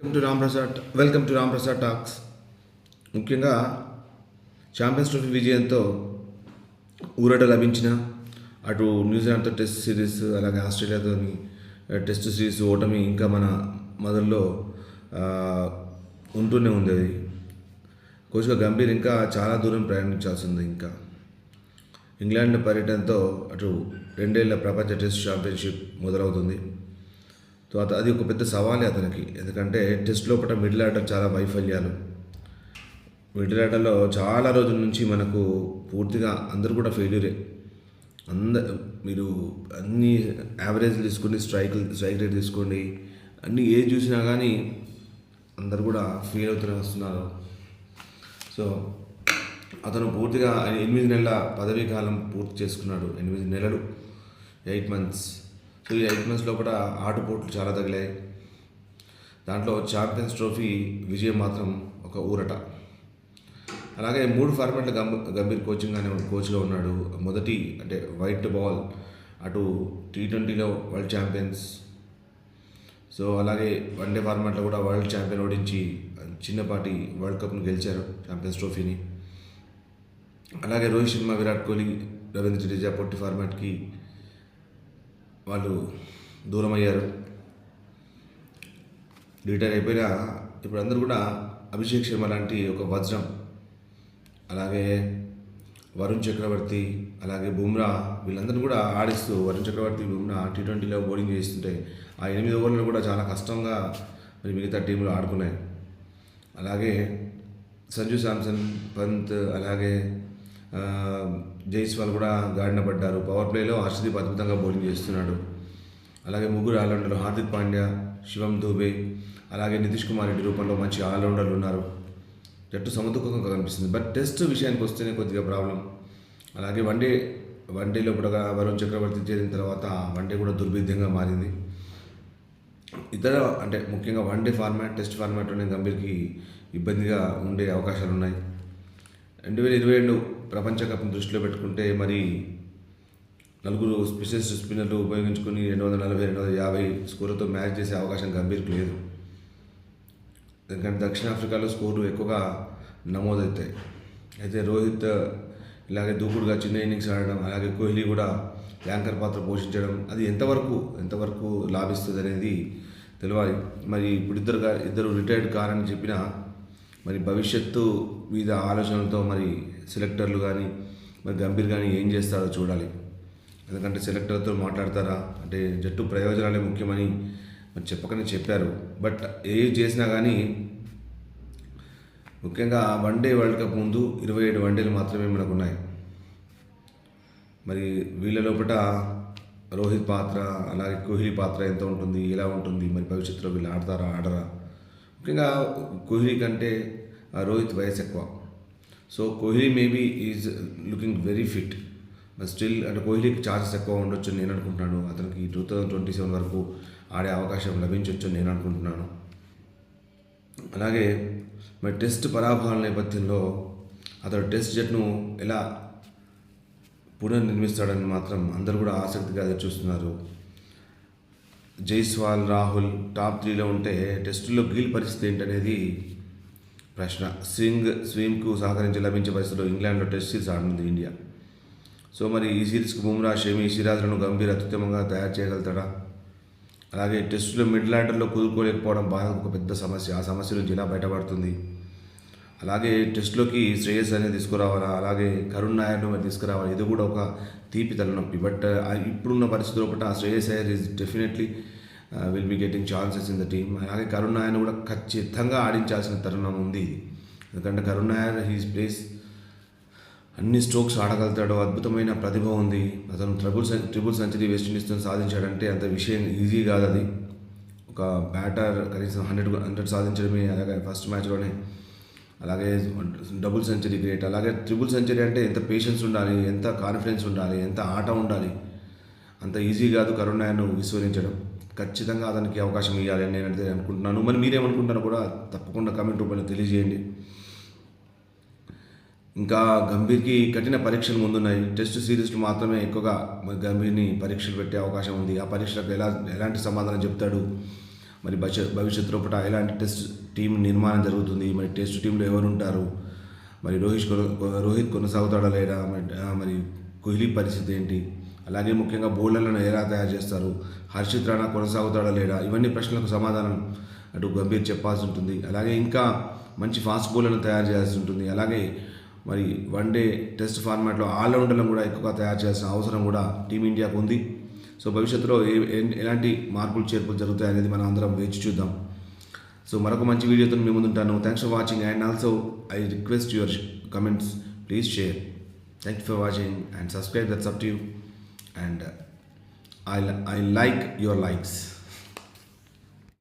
Welcome to Ram Prasad talks. ముఖ్యంగా champions trophy విజయంతో ఊరట లభించిన అటు న్యూజిలాండ్తో టెస్ట్ సిరీస్, అలాగే ఆస్ట్రేలియాతో టెస్ట్ సిరీస్ ఓటమి ఇంకా మన మొదల్లో ఉంటూనే ఉంది. అది కోచ్గా గంభీర్ ఇంకా చాలా దూరం ప్రయాణించాల్సి ఉంది. ఇంకా ఇంగ్లాండ్ పర్యటనతో అటు 2 ఏళ్ల ప్రపంచ టెస్ట్ ఛాంపియన్షిప్ మొదలవుతుంది. సో అది ఒక పెద్ద సవాలే అతనికి. ఎందుకంటే టెస్ట్ లోపల మిడిల్ ఆర్డర్ చాలా వైఫల్యాలు. మిడిల్ ఆర్డర్లో చాలా రోజుల నుంచి మనకు పూర్తిగా అందరూ కూడా ఫెయిల్యూరే. మీరు అన్ని యావరేజ్ తీసుకోండి, స్ట్రైక్ రేట్ తీసుకోండి, అన్నీ ఏది చూసినా కానీ అందరు కూడా ఫెయిల్ అవుతూనే వస్తున్నారు. సో అతను పూర్తిగా 8 నెలల పదవీ కాలం పూర్తి చేసుకున్నాడు. 8 నెలలు, 8 మంత్స్. సో ఈ 8 మంత్స్ లోపల ఆటుపోట్లు చాలా తగిలాయి. దాంట్లో ఛాంపియన్స్ ట్రోఫీ విజయం మాత్రం ఒక ఊరట. అలాగే 3 ఫార్మాట్ల గంభీర్ కోచ్గా ఉన్నాడు. మొదటి అంటే వైట్ బాల్, అటు T20లో వరల్డ్ ఛాంపియన్స్, సో అలాగే వన్డే ఫార్మాట్లో కూడా వరల్డ్ ఛాంపియన్ ఓడించి చిన్నపాటి వరల్డ్ కప్ను గెలిచారు, ఛాంపియన్స్ ట్రోఫీని. అలాగే రోహిత్ శర్మ, విరాట్ కోహ్లీ, రవీంద్ర జడేజా పొట్టి ఫార్మాట్కి వాళ్ళు దూరం అయ్యారు, రిటైర్ అయిపోయినా ఇప్పుడు అందరూ కూడా అభిషేక్ శర్మ లాంటి ఒక వజ్రం, అలాగే వరుణ్ చక్రవర్తి, అలాగే బుమ్రా, వీళ్ళందరూ కూడా ఆడిస్తూ వరుణ్ చక్రవర్తి, బుమ్రా T20లో బౌలింగ్ చేస్తుంటే ఆ 8 ఓవర్లు కూడా చాలా కష్టంగా మరి మిగతా టీంలు ఆడుకున్నాయి. అలాగే సంజు శాంసన్, పంత్, అలాగే జైస్వాల్ కూడా గాడిన పడ్డారు. పవర్ ప్లేలో హర్షదీప్ అద్భుతంగా బౌలింగ్ చేస్తున్నాడు. అలాగే ముగ్గురు ఆల్రౌండర్లు హార్దిక్ పాండ్యా, శివం దూబే, అలాగే నితీష్ కుమార్ రెడ్డి రూపంలో మంచి ఆల్రౌండర్లు ఉన్నారు. జట్టు సమతుల్యంగా కనిపిస్తుంది. బట్ టెస్ట్ విషయానికి వస్తేనే కొద్దిగా ప్రాబ్లం. అలాగే వన్డేలో కూడా వరుణ్ చక్రవర్తి చేరిన తర్వాత వన్డే కూడా దుర్భేద్యంగా మారింది. అంటే ముఖ్యంగా వన్డే ఫార్మాట్, టెస్ట్ ఫార్మాట్లోనే గంభీర్కి ఇబ్బందిగా ఉండే అవకాశాలు ఉన్నాయి. 2022 ప్రపంచ కప్ను దృష్టిలో పెట్టుకుంటే మరి 4 స్పెషలిస్ట్ స్పిన్నర్లు ఉపయోగించుకుని 240, 250 స్కోర్లతో మ్యాచ్ చేసే అవకాశం గంభీర్కి లేదు. ఎందుకంటే దక్షిణాఫ్రికాలో స్కోర్లు ఎక్కువగా నమోదవుతాయి. అయితే రోహిత్ ఇలాగే దూకుడుగా చిన్న ఇన్నింగ్స్ ఆడడం, అలాగే కోహ్లీ కూడా యాంకర్ పాత్ర పోషించడం, అది ఎంతవరకు లాభిస్తుంది అనేది తెలియాలి. మరి ఇప్పుడు ఇద్దరు రిటైర్డ్ కారని చెప్పినా మరి భవిష్యత్తు మీద ఆలోచనలతో మరి సెలెక్టర్లు కానీ మరి గంభీర్ కానీ ఏం చేస్తారో చూడాలి. ఎందుకంటే సెలెక్టర్తో మాట్లాడతారా అంటే జట్టు ప్రయోజనాలే ముఖ్యమని మరి చెప్పకనే చెప్పారు. బట్ ఏం చేసినా కానీ ముఖ్యంగా వన్డే వరల్డ్ కప్ ముందు 27 వన్డేలు మాత్రమే మనకు ఉన్నాయి. మరి వీళ్ళ లోపల రోహిత్ పాత్ర, అలాగే కోహ్లీ పాత్ర ఎంత ఉంటుంది, ఎలా ఉంటుంది, మరి భవిష్యత్తులో వీళ్ళు ఆడతారా ఆడరా. ముఖ్యంగా కోహ్లీ కంటే రోహిత్ వయసు ఎక్కువ. So Kohli maybe is looking very fit. But still అంటే కోహ్లీకి ఛాన్సెస్ ఎక్కువ ఉండొచ్చు నేను అనుకుంటున్నాను. అతనికి 2027 వరకు ఆడే అవకాశం లభించవచ్చు నేను అనుకుంటున్నాను. అలాగే మరి టెస్ట్ పరాభవాల నేపథ్యంలో అతడు టెస్ట్ జట్టును ఎలా పునర్నిర్మిస్తాడని మాత్రం అందరూ కూడా ఆసక్తిగా చూస్తున్నారు. జైస్వాల్, రాహుల్ టాప్ 3లో ఉంటే టెస్టులో గిల్ పరిస్థితి ఏంటనేది ప్రశ్న. స్విమ్కు సహకరించి లభించే పరిస్థితిలో ఇంగ్లాండ్లో టెస్ట్ సిరీస్ ఆడనుంది ఇండియా. సో మరి ఈ సిరీస్కి బుమ్రా, షమి, సిరాజ్లను గంభీర్ అత్యుత్తమంగా తయారు చేయగలుగుతాడా? అలాగే టెస్టులో మిడిల్ ఆర్డర్లో కుదురుకోలేకపోవడం భారత్ ఒక పెద్ద సమస్య. ఆ సమస్య నుంచి ఎలా బయటపడుతుంది? అలాగే టెస్ట్లోకి శ్రేయస్ అనేది తీసుకురావాలా, అలాగే కరుణ్ నాయర్ను మరి తీసుకురావాలి. ఇది కూడా ఒక తీపి తలనొప్పి. బట్ ఇప్పుడున్న పరిస్థితుల్లో ఒకటి Shreyas Iyer is definitely will be getting chances in the team. అలాగే కరుణ్ నాయర్ను కూడా ఖచ్చితంగా ఆడించాల్సిన తరుణం ఉంది. ఎందుకంటే కరుణ్ నాయర్ హీస్ ప్లేస్ అన్ని స్ట్రోక్స్ ఆడగలుగుతాడు, అద్భుతమైన ప్రతిభ ఉంది. అతను ట్రిపుల్ సెంచరీ వెస్టిండీస్తో సాధించాడంటే అంత విషయం ఈజీ కాదు. అది ఒక బ్యాటర్ కనీసం 100 సాధించడమే. అలాగే ఫస్ట్ మ్యాచ్లోనే అలాగే డబుల్ సెంచరీ గ్రేట్. అలాగే ట్రిపుల్ సెంచరీ అంటే ఎంత పేషెన్స్ ఉండాలి, ఎంత కాన్ఫిడెన్స్ ఉండాలి, ఎంత ఆట ఉండాలి. అంత ఈజీ కాదు కరుణ్ నాయర్ను విస్మరించడం. ఖచ్చితంగా అతనికి అవకాశం ఇవ్వాలి అని నేనైతే అనుకుంటున్నాను. మరి మీరేమనుకుంటారో కూడా తప్పకుండా కామెంట్ రూపంలో తెలియజేయండి. ఇంకా గంభీర్కి కఠిన పరీక్షలు ముందున్నాయి. టెస్ట్ సిరీస్లు మాత్రమే ఎక్కువగా గంభీర్ని పరీక్షలు పెట్టే అవకాశం ఉంది. ఆ పరీక్షలకు ఎలాంటి సమాధానం చెప్తాడు, మరి భవిష్యత్తులో పూట ఎలాంటి టెస్ట్ టీం నిర్మాణం జరుగుతుంది, మరి టెస్ట్ టీంలో ఎవరు ఉంటారు, మరి రోహిత్ కొనసాగుతాడా లేడా, మరి కోహ్లీ పరిస్థితి ఏంటి, అలాగే ముఖ్యంగా బౌలర్లను ఎలా తయారు చేస్తారు, హర్షిత్ రాణా కొనసాగుతాడా లేడా, ఇవన్నీ ప్రశ్నలకు సమాధానం అటు గంభీర్ చెప్పాల్సి ఉంటుంది. అలాగే ఇంకా మంచి ఫాస్ట్ బౌలర్లను తయారు చేయాల్సి ఉంటుంది. అలాగే మరి వన్డే టెస్ట్ ఫార్మాట్లో ఆల్రౌండర్లను కూడా ఎక్కువగా తయారు చేయాల్సిన అవసరం కూడా టీమిండియాకు ఉంది. సో భవిష్యత్తులో ఎలాంటి మార్పులు చేర్పులు జరుగుతాయి అనేది మనం అందరం వేచి చూద్దాం. సో మరొక మంచి వీడియోతో మీ ముందుంటాను. Thanks for watching and also I request your comments, please share. Thank you for watching and subscribe, that's up to you, and I like your likes.